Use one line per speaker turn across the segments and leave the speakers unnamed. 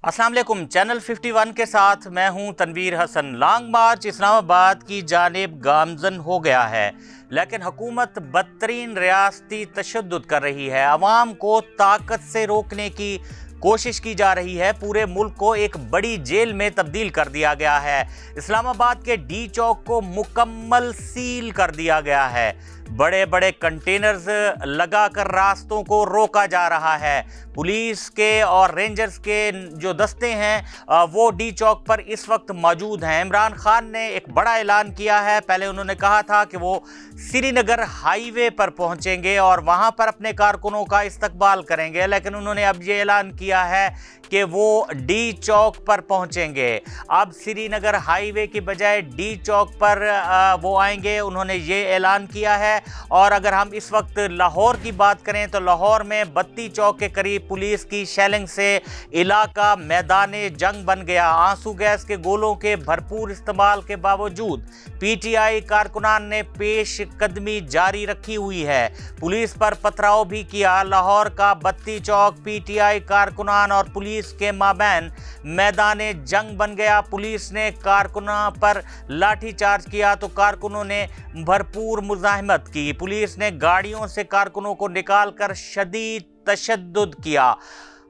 अस्सलाम वालेकुम। चैनल 51 के साथ मैं हूं तनवीर हसन। लॉन्ग मार्च इस्लामाबाद की जानिब गामजन हो गया है, लेकिन हुकूमत बदतरीन रियासती तशद्दुद कर रही है। अवाम को ताकत से रोकने की कोशिश की जा रही है। पूरे मुल्क को एक बड़ी जेल में तब्दील कर दिया गया है। इस्लामाबाद के डी चौक को मुकम्मल सील कर दिया गया है। बड़े बड़े कंटेनर्स लगाकर रास्तों को रोका जा रहा है। पुलिस के और रेंजर्स के जो दस्ते हैं वो डी चौक पर इस वक्त मौजूद हैं। इमरान खान ने एक बड़ा ऐलान किया है। पहले उन्होंने कहा था कि वो श्रीनगर हाईवे पर पहुंचेंगे और वहां पर अपने कारकुनों का इस्तकबाल करेंगे, लेकिन उन्होंने अब ये ऐलान किया है कि वो डी चौक पर पहुंचेंगे। अब श्रीनगर हाईवे की बजाय डी चौक पर वो आएंगे, उन्होंने ये ऐलान किया है। और अगर हम इस वक्त लाहौर की बात करें तो लाहौर में बत्ती चौक के करीब पुलिस की शेलिंग से इलाका मैदाने जंग बन गया। आंसू गैस के गोलों के भरपूर इस्तेमाल के बावजूद पीटीआई कारकुनान ने पेश कदमी जारी रखी हुई है। पुलिस पर पथराव भी किया। लाहौर का बत्ती चौक पीटीआई कारकुनान और पुलिस के माबैन मैदाने जंग बन गया। पुलिस ने कारकुनां पर लाठीचार्ज किया तो कारकुनों ने भरपूर मुज़ाहिमत की। पुलिस ने गाड़ियों से कारकुनों को निकालकर शदीद तशद्दुद किया।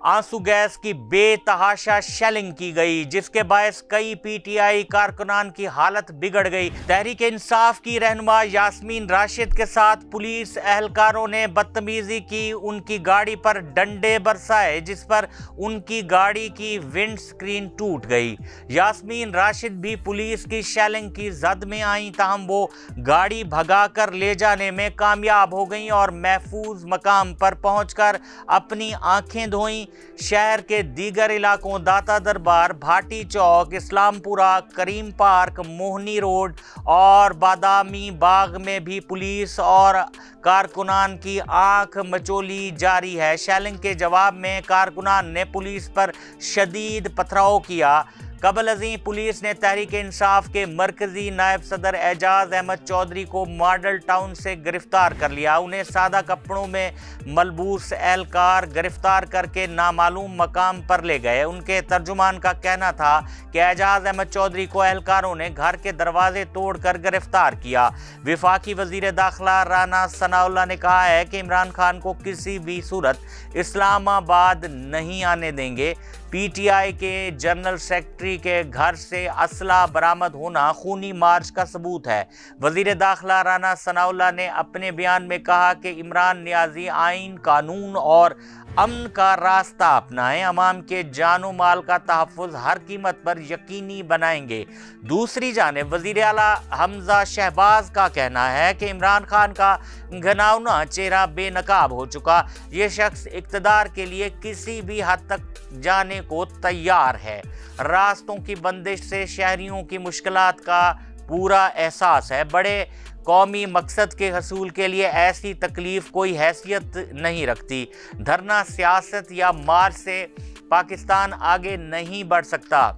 आंसू गैस की बेतहाशा शेलिंग की गई, जिसके बायस कई पीटीआई कारकुनान की हालत बिगड़ गई। तहरीक इंसाफ की रहनुमा यास्मीन राशिद के साथ पुलिस एहलकारों ने बदतमीजी की, उनकी गाड़ी पर डंडे बरसाए, जिस पर उनकी गाड़ी की विंड स्क्रीन टूट गई। यास्मीन राशिद भी पुलिस की शेलिंग की जद में आई, ताहम वो गाड़ी भगा कर ले जाने में कामयाब हो गई और महफूज मकाम पर पहुंचकर अपनी आंखें धोईं। शहर के दीगर इलाकों दाता दरबार, भाटी चौक, इस्लामपुरा, करीम पार्क, मोहनी रोड और बादामी बाग में भी पुलिस और कारकुनान की आंख मचोली जारी है। शेलिंग के जवाब में कारकुनान ने पुलिस पर शदीद पथराव किया। कबल अज़ीं पुलिस ने तहरीक इंसाफ के मरकजी नायब सदर एजाज अहमद चौधरी को मॉडल टाउन से गिरफ्तार कर लिया। उन्हें सादा कपड़ों में मलबूस एहलकार गिरफ्तार करके नामालूम मकाम पर ले गए। उनके तर्जुमान का कहना था कि एजाज अहमद चौधरी को एहलकारों ने घर के दरवाजे तोड़कर गिरफ्तार किया। वफाकी वजीर दाखिला राना सनाउल्लाह ने कहा है कि इमरान खान को किसी भी सूरत इस्लामाबाद नहीं आने देंगे। पीटीआई के जनरल सेक्रेटरी के घर से असला बरामद होना खूनी मार्च का सबूत है। वजीर दाखिला राना सनाउल्लाह ने अपने बयान में कहा कि इमरान नियाजी आइन, कानून और अमन का रास्ता अपनाएं, अवाम के जानो माल का तहफ़्फ़ुज़ हर कीमत पर यकीनी बनाएंगे। दूसरी जानिब वज़ीर आला हमजा शहबाज का कहना है कि इमरान खान का घिनौना चेहरा बेनकाब हो चुका। ये शख्स इक़्तिदार के लिए किसी भी हद तक जाने को तैयार है। रास्तों की बंदिश से शहरियों की मुश्किलात का पूरा एहसास है। बड़े कौमी मकसद के हसूल के लिए ऐसी तकलीफ कोई हैसियत नहीं रखती। धरना, सियासत या मार्च से पाकिस्तान आगे नहीं बढ़ सकता।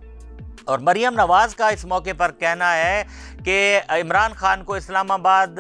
और मरियम नवाज़ का इस मौके पर कहना है कि इमरान खान को इस्लामाबाद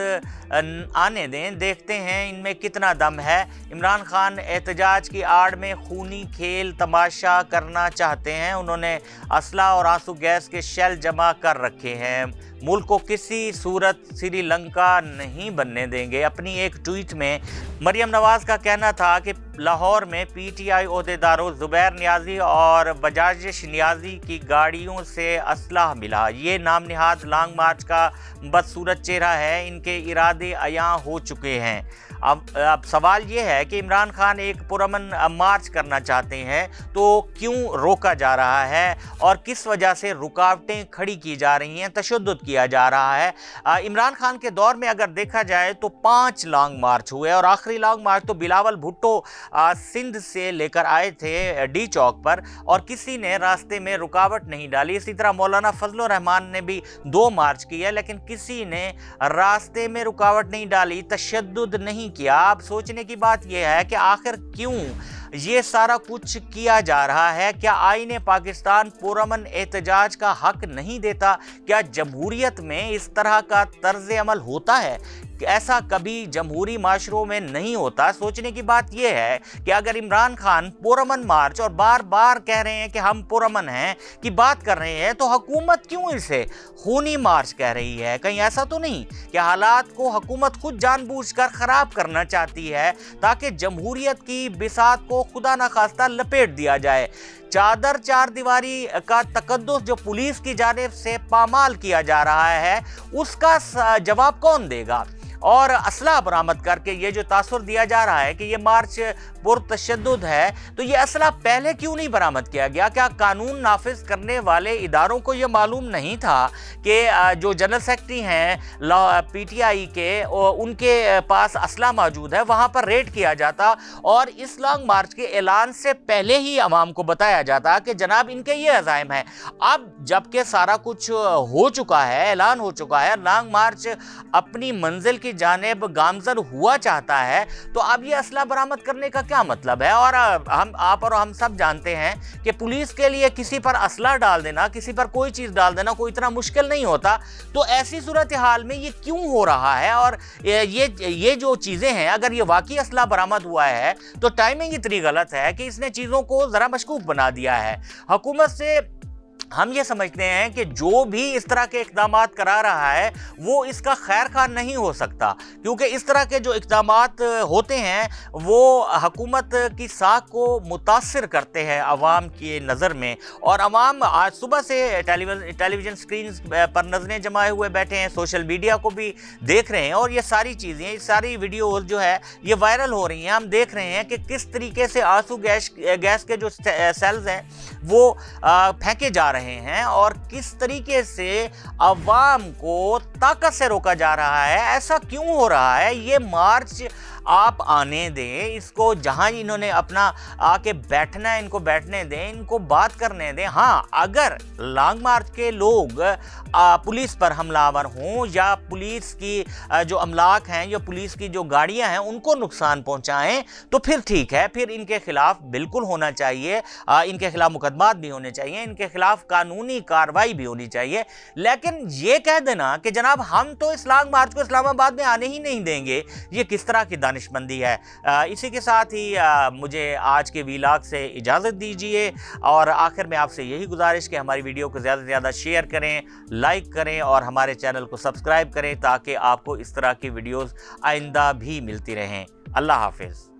आने दें, देखते हैं इनमें कितना दम है। इमरान खान एहतजाज की आड़ में खूनी खेल तमाशा करना चाहते हैं। उन्होंने असला और आंसू गैस के शेल जमा कर रखे हैं। मुल्क को किसी सूरत श्रीलंका नहीं बनने देंगे। अपनी एक ट्वीट में मरियम नवाज़ का कहना था कि लाहौर में पीटीआई ओहदेदारों ज़ुबैर नियाज़ी और बजाजिश नियाज़ी की गाड़ियों से असलाह मिला। ये नाम निहाद लॉन्ग मार्च का बदसूरत चेहरा है। इनके इरादे अयां हो चुके हैं। अब सवाल ये है कि इमरान खान एक पुरअमन मार्च करना चाहते हैं तो क्यों रोका जा रहा है और किस वजह से रुकावटें खड़ी की जा रही हैं, तशद्दुद किया जा रहा है। इमरान खान के दौर में अगर देखा जाए तो 5 लॉन्ग मार्च हुए और आखिरी लॉन्ग मार्च तो बिलावल भुट्टो सिंध से लेकर आए थे डी चौक पर और किसी ने रास्ते में रुकावट नहीं डाली। इसी तरह मौलाना फजलुर रहमान ने भी 2 मार्च किया, लेकिन किसी ने रास्ते में रुकावट नहीं डाली, तशद्दुद नहीं किया। अब सोचने की बात यह है कि आखिर क्यों ये सारा कुछ किया जा रहा है। क्या आईने पाकिस्तान पुरअमन एहतजाज का हक नहीं देता? क्या जमहूरियत में इस तरह का तर्ज अमल होता है? ऐसा कभी जमहूरी माशरों में नहीं होता। सोचने की बात यह है कि अगर इमरान खान पुरअमन मार्च और बार बार कह रहे हैं कि हम पुरअमन हैं की बात कर रहे हैं, तो हुकूमत क्यों इसे खूनी मार्च कह रही है? कहीं ऐसा तो नहीं कि हालात को हुकूमत खुद जानबूझकर खराब करना चाहती है ताकि जमहूरियत की बिसात को खुदा न खास्ता लपेट दिया जाए? चादर चार दीवारी का तकद्दुस जो पुलिस की जानिब से पामाल किया जा रहा है, उसका जवाब कौन देगा? और असला बरामद करके ये जो तासुर दिया जा रहा है कि ये मार्च पुरतशद्दुद है, तो ये असला पहले क्यों नहीं बरामद किया गया? क्या कानून नाफिज करने वाले इदारों को ये मालूम नहीं था कि जो जनरल सेक्रेटरी हैं PTI के, उनके पास असला मौजूद है, वहाँ पर रेड किया जाता और इस लॉन्ग मार्च के ऐलान से पहले ही अवाम को बताया जाता कि जनाब इनके ये अज़ाइम है। अब जबकि सारा कुछ हो चुका है, ऐलान हो चुका है, लॉन्ग मार्च अपनी मंजिल की जानिब गामजन हुआ चाहता है, तो अब ये असला बरामद करने का क्या मतलब है? और आप और हम सब जानते हैं कि पुलिस के लिए किसी पर असला डाल देना, किसी पर कोई चीज़ डाल देना कोई इतना मुश्किल नहीं होता। तो ऐसी सूरत हाल में ये क्यों हो रहा है? और ये जो चीज़ें हैं, अगर ये वाकई असला बरामद हुआ है तो टाइमिंग इतनी गलत है कि इसने चीज़ों को ज़रा मशकूक बना दिया है। हुकूमत से हम ये समझते हैं कि जो भी इस तरह के इक़दामात करा रहा है वो इसका खैर खा नहीं हो सकता, क्योंकि इस तरह के जो इक़दामात होते हैं वो हुकूमत की साख को मुतासिर करते हैं अवाम की नज़र में। और अवाम आज सुबह से टेलीविज़न स्क्रीन पर नज़रें जमाए हुए बैठे हैं, सोशल मीडिया को भी देख रहे हैं, और ये सारी चीज़ें, सारी वीडियोज़ जो है ये वायरल हो रही हैं। हम देख रहे हैं कि किस तरीके से आंसू गैस के जो सेल्स हैं वो फेंके जा रहे हैं और किस तरीके से अवाम को ताकत से रोका जा रहा है। ऐसा क्यों हो रहा है? ये मार्च आप आने दें, इसको जहां इन्होंने अपना आके बैठना है इनको बैठने दें, इनको बात करने दें। हाँ, अगर लॉन्ग मार्च के लोग पुलिस पर हमलावर हों या पुलिस की जो अमलाक हैं या पुलिस की जो गाड़ियां हैं उनको नुकसान पहुंचाएं, तो फिर ठीक है, फिर इनके खिलाफ बिल्कुल होना चाहिए, इनके खिलाफ मुकदमात भी होने चाहिए, इनके खिलाफ कानूनी कार्रवाई भी होनी चाहिए। लेकिन ये कह देना कि जनाब हम तो इस लॉन्ग मार्च को इस्लामाबाद में आने ही नहीं देंगे, ये किस तरह की दानिशमंदी है? इसी के साथ ही मुझे आज के वीलॉग से इजाज़त दीजिए, और आखिर में आपसे यही गुजारिश कि हमारी वीडियो को ज़्यादा से ज़्यादा शेयर करें, लाइक करें और हमारे चैनल को सब्सक्राइब करें ताकि आपको इस तरह की वीडियोज़ आइंदा भी मिलती रहें। अल्लाह हाफिज़।